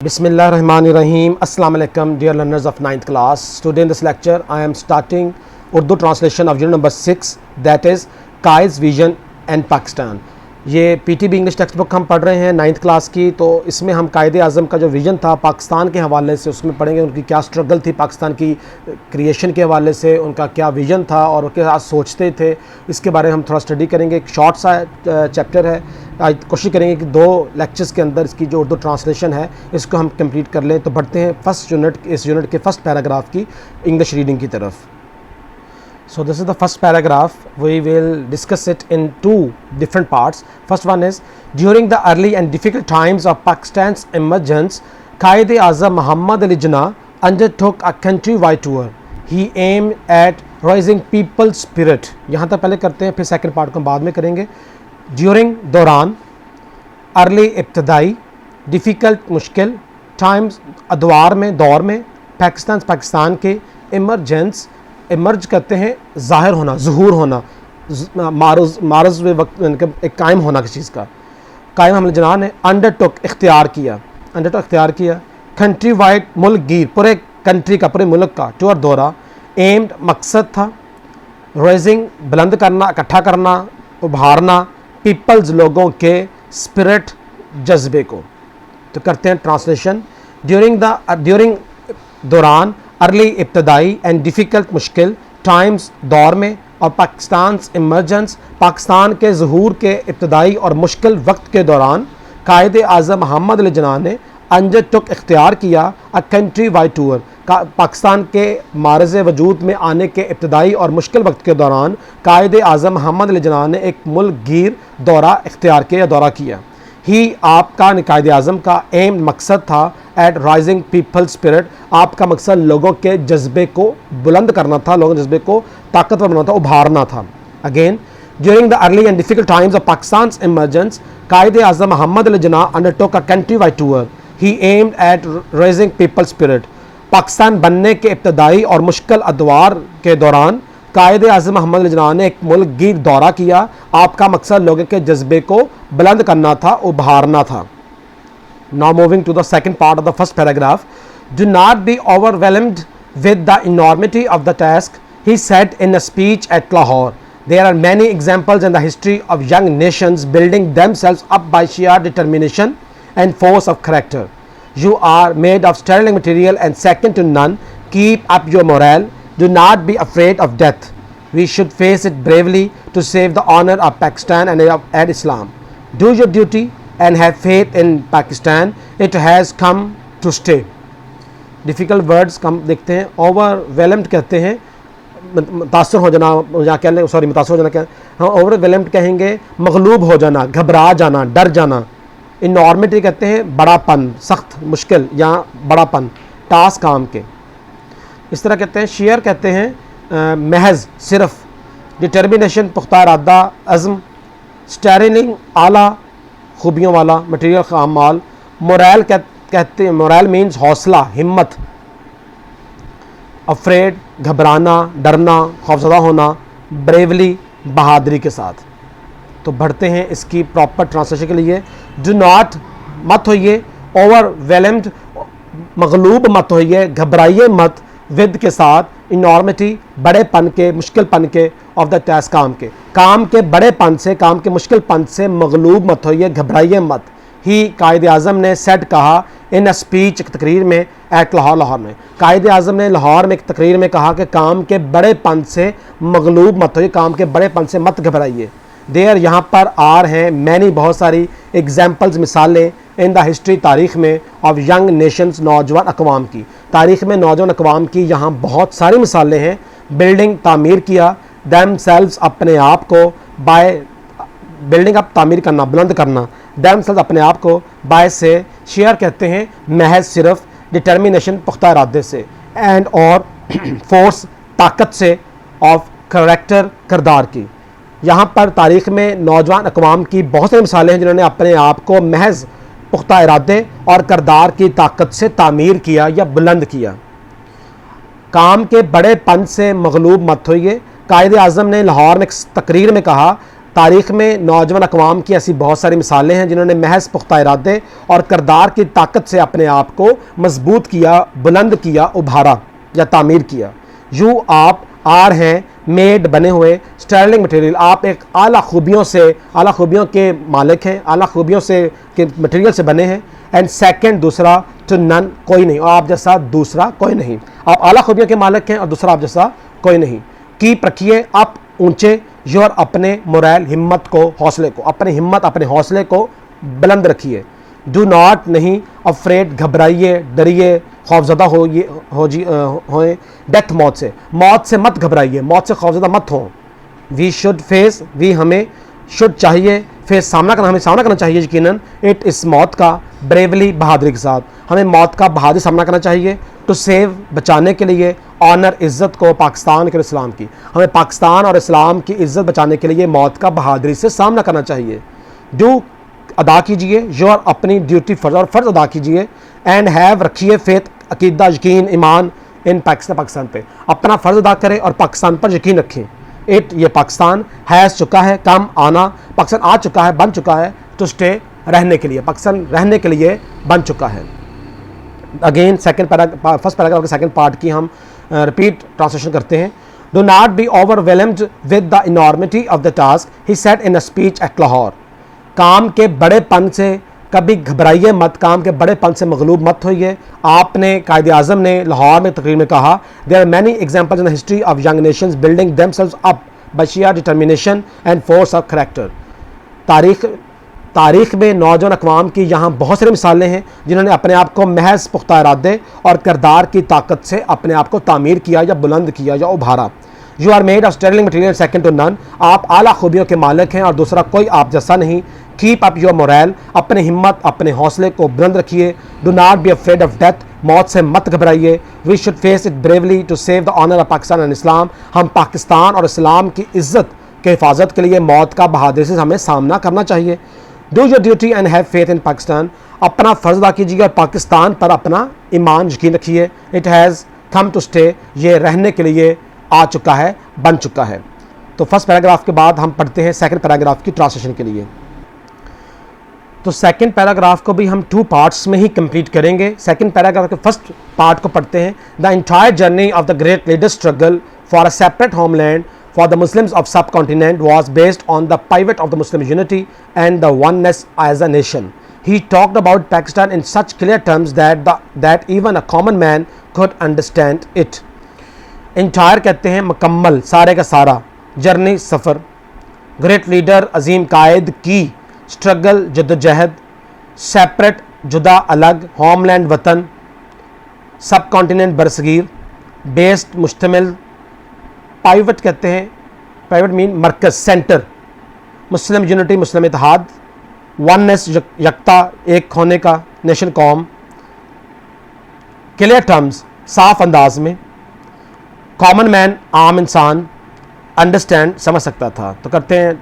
Bismillahirrahmanirrahim. Assalamu alaikum, dear learners of 9th class. Today in this lecture, I am starting Urdu translation of unit number 6, that is Kai's Vision and Pakistan. ये PTB English text book हम पढ़ रहे हैं 9th class की, तो इसमें हम कायदे आज़म का जो विज़न था पाकिस्तान के हवाले से उसमें पढ़ेंगे। उनकी क्या स्ट्रगल थी पाकिस्तान की क्रिएशन के हवाले से, उनका क्या विज़न था और वो क्या सोचते थे, इसके बारे में हम थोड़ा स्टडी करेंगे। एक शॉर्ट सा चैप्टर है, आज कोशिश करेंगे कि 2 लेक्चर्स के अंदर इसकी जो उर्दू ट्रांसलेशन है इसको हम कंप्लीट कर लें। तो बढ़ते हैं फर्स्ट यूनिट, इस यूनिट के फर्स्ट पैराग्राफ की इंग्लिश रीडिंग की तरफ। So this is the first paragraph. We will discuss it in 2 different parts. First one is, during the early and difficult times of Pakistan's emergence, Quaid-e-Azam Muhammad Ali Jinnah undertook a countrywide tour. He aimed at raising people's spirit. यहाँ तक पहले करते हैं, फिर second part को हम बाद में करेंगे। During दौरान, early इब्तदाई, difficult मुश्किल, times अदवार में, दौर में, पाकिस्तान के emergence, इमर्ज करते हैं ज़ाहिर होना, ज़हूर होना, मारज़ व वक्त एक कायम होना किसी चीज़ का। कायम हमने जिन्ना ने अंडरटुक इख्तियार किया, कंट्री वाइड मुल्क गिर, पूरे कंट्री का, पूरे मुल्क का टूर दौरा, एम्ड मकसद था, रेजिंग बुलंद करना, इकट्ठा करना, उभारना, पीपल्स लोगों के स्पिरिट जज्बे को। तो करते हैं ट्रांसलेशन। ड्यूरिंग दौरान, अर्ली इब्तदाई एंड डिफ़िकल्ट मुश्किल, टाइम्स दौर में, और पाकिस्तान इमरजेंस पाकिस्तान के ज़हूर के इब्तदाई और मुश्किल वक्त के दौरान, कायदे आज़म मोहम्मद अली जिन्ना ने अंडरटुक इख्तियार किया अ कंट्री वाइड टूर। पाकिस्तान के मारज़ वजूद में आने के इब्तदाई और मुश्किल वक्त के दौरान कायदे आज़म मोहम्मद अली जिन्ना ने एक मुल्क गिर दौरा इख्तियार किया या दौरा किया। ही आपका कायदे आज़म का एम मकसद था एट राइजिंग पीपल स्पिरिट, आपका मकसद लोगों के जज्बे को बुलंद करना था, लोगों के जज्बे को ताकतवर बनाना था, उभारना था। Again, during the early and difficult times of Pakistan emergence, Quaid-e Azam Mohammad Ali Jinnah undertook a countrywide tour. He aimed at raising people spirit, Pakistan बनने के इब्तदाई और मुश्किल अदवार के दौरान कायदे आज़म मोहम्मद अली जिन्ना ने एक मुल्क गिर दौरा किया, आपका मकसद लोगों के जज्बे को बुलंद करना था, उभारना था। Now moving to the second part of the first paragraph. Do not be overwhelmed with the enormity of the task, he said in a speech at Lahore. There are many examples in the history of young nations building themselves up by sheer determination and force of character. You are made of sterling material and second to none. Keep up your morale. Do not be afraid of death. We should face it bravely to save the honor of Pakistan and Islam. Do your duty and have faith in Pakistan. It has come to stay. Difficult words कम देखते हैं। Overwhelmed कहते हैं मुतासर हो जाना, या कह लें सॉरी मुतासर हो जाना, क्या हाँ overwhelmed कहेंगे मगलूब हो जाना, घबरा जाना, डर जाना। Enormity कहते हैं बड़ापन, सख्त, मुश्किल या बड़ापन, टास्क काम के। इस तरह कहते हैं। शेयर कहते हैं महज, सिर्फ। डिटर्मिनेशन पुख्ता इरादा, अज़्म। स्टेरिंग आला, खूबियों वाला, मटेरियल खाम माल। मोरल कहते हैं, मोरल मीन्स हौसला, हिम्मत। अफ्रेड घबराना, डरना, खौफज़दा होना। ब्रेवली बहादुरी के साथ। तो बढ़ते हैं इसकी प्रॉपर ट्रांसलेशन के लिए। डू नॉट मत होइए, ओवरवेलम्ड मगलूब मत होइए, घबराइए मत, विद के साथ, इनॉर्मिटी बड़ेपन के, मुश्किलपन के, ऑफ द टास्क काम के बड़ेपन से, काम के मुश्किलपन से मगलूब मत होइए, घबराइए मत। ही कायदे आज़म ने सेड कहा, इन अ स्पीच एक तकरीर में, एट लाहौर में। कायदे आज़म ने लाहौर में एक तकरीर में कहा कि काम के बड़ेपन से मगलूब मत होइए, काम के बड़ेपन से मत घबराइए। देयर यहाँ पर आर हैं मैनी बहुत सारी एग्जाम्पल्स, मिसालें, इन द हिस्ट्री तारीख़ में, ऑफ यंग नेशंस नौजवान अकवाम की, तारीख़ में नौजवान अकवाम की यहाँ बहुत सारी मिसालें हैं। बिल्डिंग तामीर किया, दैम सेल्व्स अपने आप को, बाय बिल्डिंग अप तामीर करना, बुलंद करना, दैम सेल्व्स अपने आप को, बाय से, शेयर कहते हैं महज, सिर्फ, डिटर्मिनेशन पुख्ता इरादे से, एंड और फोर्स ताकत से, ऑफ करैक्टर किरदार की। यहाँ पर तारीख़ में नौजवान अकवाम की बहुत सारी मिसालें हैं जिन्होंने अपने आप को महज पुख्ता इरादे और किरदार की ताकत से तामीर किया या बुलंद किया। काम के बड़ेपन से मगलूब मत होइए। कायदे आज़म ने लाहौर में एक तकरीर में कहा, तारीख़ में नौजवान अक़वाम की ऐसी बहुत सारी मिसालें हैं जिन्होंने महज पुख्ता इरादे और किरदार की ताकत से अपने आप को मजबूत किया, बुलंद किया, उभारा या तामीर किया। यू आप आर हैं मेड बने हुए, स्टर्लिंग मटेरियल आप एक आला खूबियों के मालिक हैं, आला खूबियों से के मटेरियल से बने हैं। एंड सेकंड दूसरा टू नन कोई नहीं, और आप जैसा दूसरा कोई नहीं। आप आला खूबियों के मालिक हैं और दूसरा आप जैसा कोई नहीं। कीप रखिए आप ऊंचे योर अपने मोरल हिम्मत को, हौसले को, अपनी हिम्मत अपने हौसले को बुलंद रखिए। डू नॉट नहीं अफ्रेड घबराइए, डरिए, खौफजदा होए डेथ मौत से मत घबराइए, मौत से खौफजदा मत हो। वी शुड फेस वी हमें शुड चाहिए फेस हमें सामना करना चाहिए यकीनन इट इस मौत का ब्रेवली बहादुरी के साथ, हमें मौत का बहादुरी सामना करना चाहिए। टू सेव बचाने के लिए, ऑनर इज़्ज़त को पाकिस्तान के इस्लाम की, हमें पाकिस्तान और इस्लाम की इज़्ज़त बचाने के लिए मौत का बहादुरी से सामना करना चाहिए। डू अदा कीजिए योर अपनी ड्यूटी फ़र्ज़ अदा कीजिए। एंड हैव रखिए फेथ अकीदा यकीन ईमान इन पाकिस्तान पे, अपना फ़र्ज़ अदा करें और पाकिस्तान पर यकीन रखें। इट ये पाकिस्तान हैज़ चुका है कम आना, पाकिस्तान आ चुका है, बन चुका है। टू स्टे रहने के लिए, पाकिस्तान रहने के लिए बन चुका है। अगेन फर्स्ट पैराग्राफ के सेकंड पार्ट की हम रिपीट ट्रांसलेशन करते हैं। Do not be overwhelmed with the enormity of the task he said in a speech at Lahore, काम के बड़ेपन से कभी घबराइए मत, काम के बड़ेपन से मगलूब मत होइए। आपने कायदे आज़म ने लाहौर में तकरीर में कहा, there are many examples in the history of young nations building themselves up by sheer determination and force of character. तारीख़ में नौजवान अक़वाम की यहाँ बहुत सारी मिसालें हैं जिन्होंने अपने आप को महज पुख्ता इरादे और किरदार की ताकत से अपने आप को तामीर किया या बुलंद किया या उभारा। You are made of sterling material second to none, आप आला खूबियों के मालिक हैं और दूसरा कोई आप जैसा नहीं। कीप अप योर मोरल, अपने हिम्मत अपने हौसले को बुलंद रखिए। Do not be afraid of death, मौत से मत घबराइए। We should face it bravely to save the honour of Pakistan and Islam, हम पाकिस्तान और इस्लाम की इज़्ज़त के हिफाजत के लिए मौत का बहादुरी से हमें सामना करना चाहिए। Do your duty and have faith in Pakistan, अपना फ़र्ज़ अदा कीजिए और पाकिस्तान पर अपना ईमान यकीन रखिए। It has come to stay, ये रहने के लिए आ चुका है, बन चुका है। तो फर्स्ट पैराग्राफ के बाद हम पढ़ते हैं सेकंड पैराग्राफ की ट्रांसलेशन के लिए। तो सेकंड पैराग्राफ को भी हम 2 पार्ट्स में ही कंप्लीट करेंगे। सेकंड पैराग्राफ के फर्स्ट पार्ट को पढ़ते हैं। The entire journey of the great leader struggle for a separate homeland for the Muslims of subcontinent was based on the pivot of the Muslim unity and the oneness as a nation. He talked about Pakistan in such clear terms that even a common man could understand it. Entire कहते हैं मुकम्मल, सारे का सारा, journey सफ़र, great leader अजीम कायद की, struggle जद्दोजहद, separate जुदा अलग, होमलैंड वतन, सब कॉन्टिनेंट बरसगीर, बेस्ड मुश्तमिल, पाइवट कहते हैं, पाइवट मीन मरकज़ सेंटर, मुस्लिम यूनिटी मुस्लिम इत्तेहाद, वननेस यकता एक होने का, नेशन कौम, क्लियर टर्म्स साफ अंदाज में, कॉमन मैन आम इंसान, अंडरस्टैंड समझ सकता था। तो करते हैं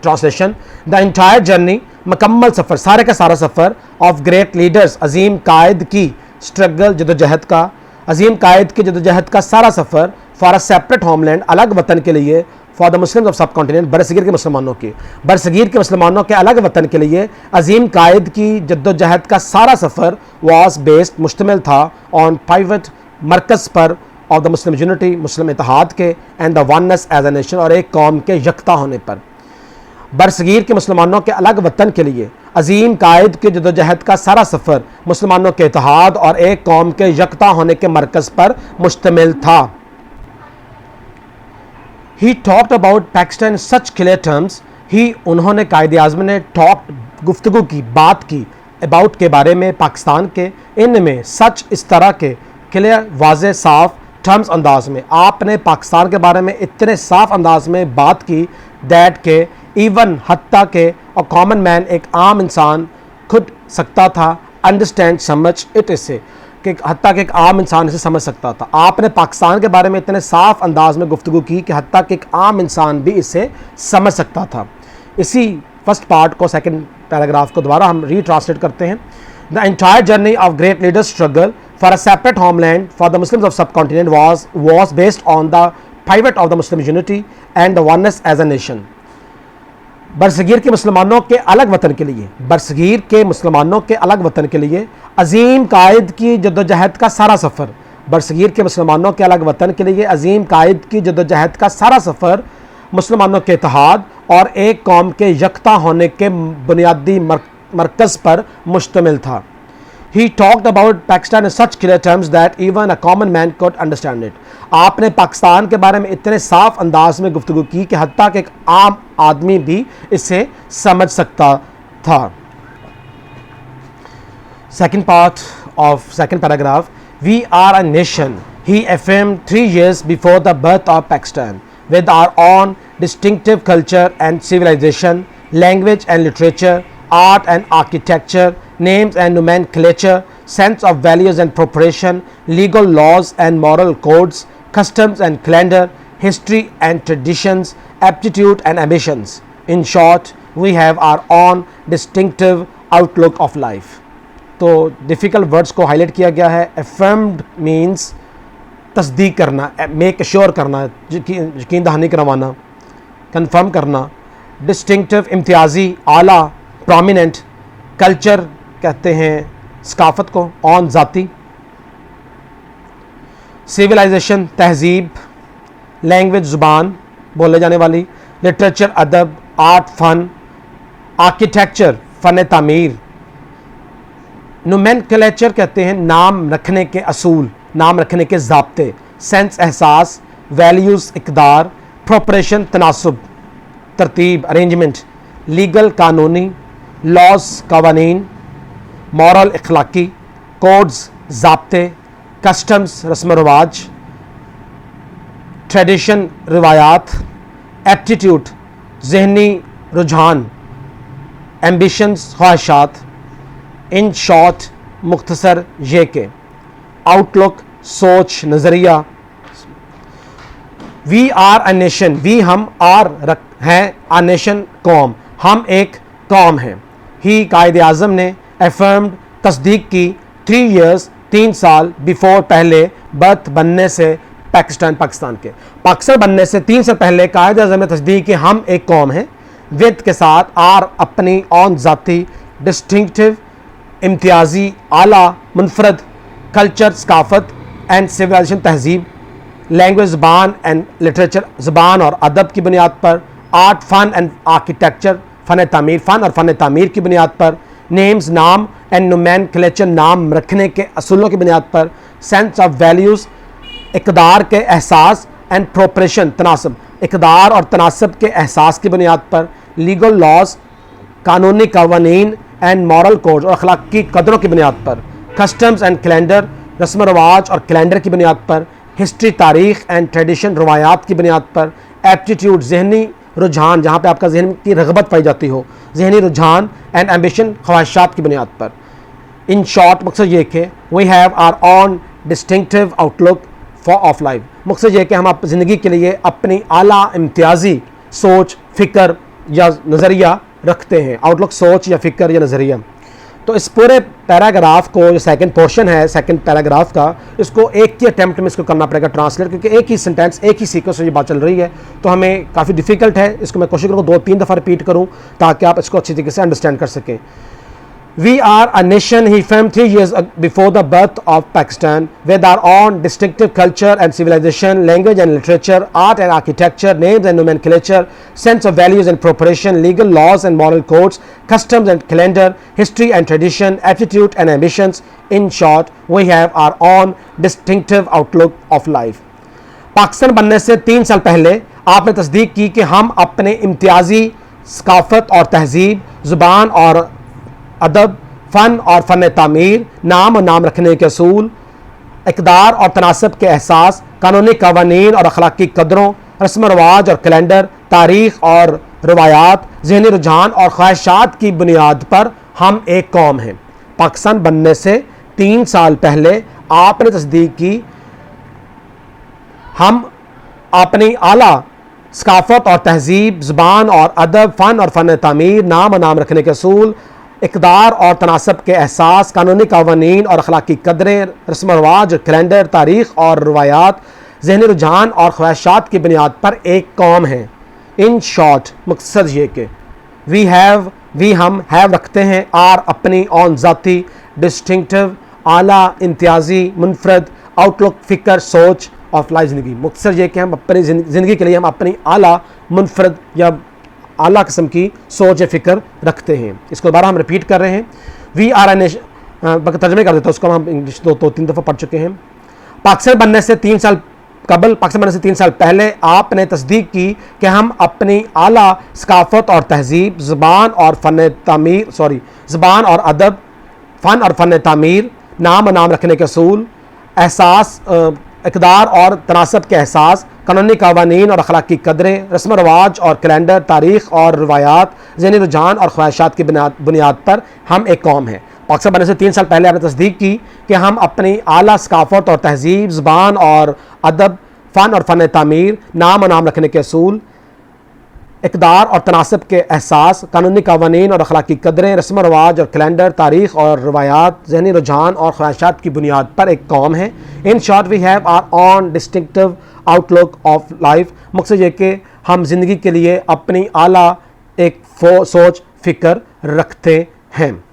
ट्रांसलेशन। द एंटायर जर्नी मुकम्मल सफ़र, सारे का सारा सफ़र, ऑफ ग्रेट लीडर्स अजीम कायद की, स्ट्रगल जदोजहद का, अजीम कायद की जदोजहद का सारा सफ़र, फॉर अ सेपरेट होमलैंड अलग वतन के लिए, फॉर द मुस्लिम्स ऑफ सब कॉन्टिनेंट बरसगीर के मुसलमानों के अलग वतन के लिए अजीम कायद की जद्दोजहद का सारा सफ़र वाज बेस्ड मुश्तमिल था ऑन पाइवट मरकज़ पर ऑफ द मुस्लिम यूनिटी मुस्लिम इत्तेहाद के and the oneness as a nation और एक कौम के यकता होने पर। बरसगीर के मुसलमानों के अलग वतन के लिए अजीम कायद की जद्दोजहद का सारा सफ़र मुसलमानों के इत्तेहाद और एक कौम के यकता होने के मरकज़ पर मुश्तमिल था। He talked about Pakistan in such clear terms. उन्होंने कायदे आज़म ने गुफ्तगू की, बात की अबाउट के बारे में, पाकिस्तान के, इनमें सच इस तरह के क्लियर वाज़े साफ टर्म्स अंदाज में, आपने पाकिस्तान के बारे में इतने साफ अंदाज में बात की दैट के इवन हत्ता के और कॉमन मैन एक आम इंसान खुद सकता था, अंडरस्टैंड समझ इट इससे कि हत्ता के एक आम इंसान इसे समझ सकता था। आपने पाकिस्तान के बारे में इतने साफ अंदाज में गुफ्तगू की कि हत्ता के एक आम इंसान भी इसे समझ सकता था। इसी फर्स्ट पार्ट को सेकंड पैराग्राफ को दोबारा हम रीट्रांसलेट करते हैं। The entire journey of great leader struggle for a separate homeland for the Muslims of सब continent was based on the pivot of the Muslim unity and the oneness as a nation. बरसगीर के मुसलमानों के अलग वतन के लिए, बरसगीर के मुसलमानों के अलग वतन के लिए अजीम कायद की जद्दोजहद का सारा सफ़र, बरसगीर के मुसलमानों के अलग वतन के लिए अजीम कायद की जद्दोजहद का सारा सफ़र मुसलमानों के इत्तेहाद और एक कौम के यकता होने के बुनियादी मरकज़ पर मुश्तमिल था। He talked about Pakistan in such clear terms that even a common man could understand it. आपने पाकिस्तान के बारे में इतने साफ अंदाज में गुफ्तगू की कि हत्ता कि एक आम आदमी भी इसे समझ सकता था। Second part of second paragraph, we are a nation, he affirmed 3 years before the birth of Pakistan, with our own distinctive culture and civilization, language and literature, art and architecture, names and nomenclature, sense of values and proportion, legal laws and moral codes, customs and calendar, history and traditions, aptitude and ambitions. In short, we have our own distinctive outlook of life. तो difficult words को highlight किया गया है। affirmed means तस्दीक करना, make sure करना, यकीन दहानी करवाना, कन्फर्म करना। डिस्टिंक्टिव इम्तियाजी, आला, प्रोमिनेंट। कल्चर कहते हैं सकाफत को, ऑन ज़ाती। सिविलाइजेशन तहजीब, लैंग्वेज ज़ुबान बोले जाने वाली। लिटरेचर अदब, आर्ट फ़न। आर्किटेक्चर फ़न तामीर। नोमेनक्लेचर कहते हैं नाम रखने के असूल, नाम रखने के ज़ाब्ते। सेंस एहसास, वैल्यूज़ इक़दार। प्रोपरेशन तनासुब, तरतीब अरेंजमेंट। लीगल कानूनी, लॉज कवानीन। मॉरल इखलाकी, कोड्स ज़ाब्ते। कस्टम्स रस्म रवाज। ट्रेडिशन रिवायात। एप्टीट्यूड जहनी रुझान। एम्बिशंस ख्वाहिशात। इन शॉर्ट मुख्तसर ये के। आउटलुक सोच नज़रिया। We are a nation, we हम, आर हैं, अ नेशन कौम, हम एक कौम हैं। ही कायद आज़म ने अफर्म्ड तस्दीक की 3 years 3 साल बिफोर पहले बर्थ बनने से पाकिस्तान के पाकिस्तान बनने से 3 साल पहले कायद आज़म ने तस्दीक की हम एक कौम हैं। विद के साथ आर अपनी ऑन ज़ाती डिस्टिंक्टिव इम्तियाजी आला मुनफरद कल्चर सकाफत एंड सिविलाइजेशन तहजीब। लैंग्वेज ज़बान एंड लिटरेचर ज़बान और अदब की बुनियाद पर। आर्ट फ़न एंड आर्किटेक्चर फ़न तामीर, फ़न और फ़न तामीर की बुनियाद पर। नेम्स नाम एंड नोमेनक्लेचर नाम रखने के असूलों की बुनियाद पर। सेंस ऑफ वैल्यूज़ इक़दार के एहसास एंड प्रोपरेशन तनासब, इक़दार और तनासब के एहसास की बुनियाद पर। लीगल लॉज कानूनी कवानीन एंड मॉरल कोड और अखलाकी कदरों की बुनियाद पर। कस्टम्स एंड कैलेंडर रस्म रवाज और कैलेंडर की बुनियाद पर। हिस्ट्री तारीख़ एंड ट्रेडिशन रवायात की बुनियाद पर। एप्टीट्यूड जहनी रुझान, जहाँ पे आपका जहन की रगबत पाई जाती हो, जहनी रुझान एंड एम्बिशन ख्वाहिशात की बुनियाद पर। इन शॉर्ट मकसद ये कि we have our own distinctive outlook for of life, मकसद ये कि हम आप ज़िंदगी के लिए अपनी आला इम्तियाजी सोच फ़िक्र या नज़रिया रखते हैं। आउटलुक सोच या फ़िक्र या नज़रिया। तो इस पूरे पैराग्राफ को, जो सेकंड पोर्शन है सेकंड पैराग्राफ का, इसको एक ही अटैम्प्ट में इसको करना पड़ेगा ट्रांसलेट, क्योंकि एक ही सेंटेंस एक ही सीक्वेंस से ये बात चल रही है, तो हमें काफ़ी डिफ़िकल्ट है। इसको मैं कोशिश करूँगा 2-3 दफ़ा रिपीट करूँ ताकि आप इसको अच्छी तरीके से अंडरस्टैंड कर सकें। We are a nation he affirmed 3 years before the birth of Pakistan, with our own distinctive culture and civilization, language and literature, art and architecture, names and nomenclature, sense of values and proportion, legal laws and moral codes, customs and calendar, history and tradition, aptitude and ambitions. In short, we have our own distinctive outlook of life. Pakistan बनने से 3 साल पहले आपने तस्दीक की कि हम अपने इम्तियाजी सकाफत और तहजीब, ज़ुबान और अदब, फ़न और फ़न तामीर, नाम और नाम रखने के असूल, इक़दार और तनासब के एहसास, कानूनी कवानीन और अखलाकी कदरों, रस्म रवाज और कैलेंडर, तारीख़ और रवायात, ज़हनी रुझान और ख्वाहिशात की बुनियाद पर हम एक कौम हैं। पाकिस्तान बनने से 3 साल पहले आपने तस्दीक की हम अपनी आला सकाफत और तहजीब, ज़बान और अदब, फ़न और फ़न तामीर, नाम और नाम रखने के असूल, इक़दार और तनासब के एहसास, कानूनी कवानीन और अखलाकी कदरें, रस्म रवाज, कैलेंडर, तारीख़ और रवायात, ज़हनी रुझान और ख्वाहिशात की बुनियाद पर एक कौम है। इन शॉर्ट मकसद ये कि वी हैव, वी हम, हैव रखते हैं, आर अपनी, ऑन ज़ाती, डिस्टिंक्टिव आला, इम्तियाजी, मुनफरद, आउटलुक फ़िक्र, सोच, ऑफ लाइफ ज़िंदगी। मुख्तसर ये कि हम अपनी ज़िंदगी के लिए हम अपनी आला, मुनफरद या आला किस्म की सोच या फ़िक्र रखते हैं। इसको दोबारा हम रिपीट कर रहे हैं। वी आर एन तर्जमे कर देता हूँ, उसको हम इंग्लिश दो तीन दफ़ा पढ़ चुके हैं। पाकिस्तान बनने से 3 साल कबल, पाकिस्तान बनने से 3 साल पहले आपने तस्दीक की कि हम अपनी आला सकाफ़त और तहज़ीब, ज़बान और अदब, फ़न और फ़न तामीर, नाम रखने के असूल, एहसास, इक़दार और तनासब के एहसास, कानूनी कवानीन और अखलाकी कदरें, रस्म रवाज और कैलेंडर, तारीख़ और रवायात, ज़हनी रुझान और ख्वाहिशात की बुनियाद पर हम एक कौम है। पाकिस्तान बनने से 3 साल पहले आपने तस्दीक की कि हम अपनी आला सकाफ़त और तहज़ीब, ज़बान और अदब, फ़न और फ़न तामीर, नाम रखने के असूल, इक़दार और तनासब के एहसास, कानूनी कवानीन और अखलाकी कदरें, रस्म रवाज और कैलेंडर, तारीख़ और रवायात, ज़हनी रुझान और ख्वाहिशात की बुनियाद पर एक कौम है। In short we have our own distinctive outlook of life. मकसद ये कि हम ज़िंदगी के लिए अपनी आला एक सोच फ़िक्र रखते हैं।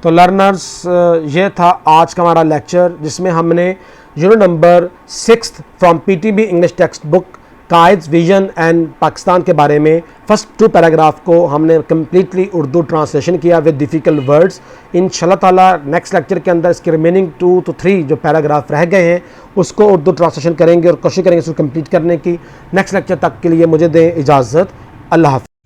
तो लर्नर्स, ये था आज का हमारा लेक्चर जिसमें हमने unit number 6 from PTB English text book Quaid vision and Pakistan के बारे में फर्स्ट 2 पैराग्राफ को हमने कम्प्लीटली उर्दू ट्रांसलेशन किया विद डिफ़िकल्ट वर्ड्स। इंशाल्लाह ताला नेक्स्ट लेक्चर के अंदर इसके रिमेनिंग 2 to 3 जो पैराग्राफ रह गए हैं उसको उर्दू ट्रांसलेशन करेंगे और कोशिश करेंगे इसको कंप्लीट करने की। नेक्स्ट लेक्चर तक के लिए मुझे दें इजाज़त। अल्लाह हाफ़िज़।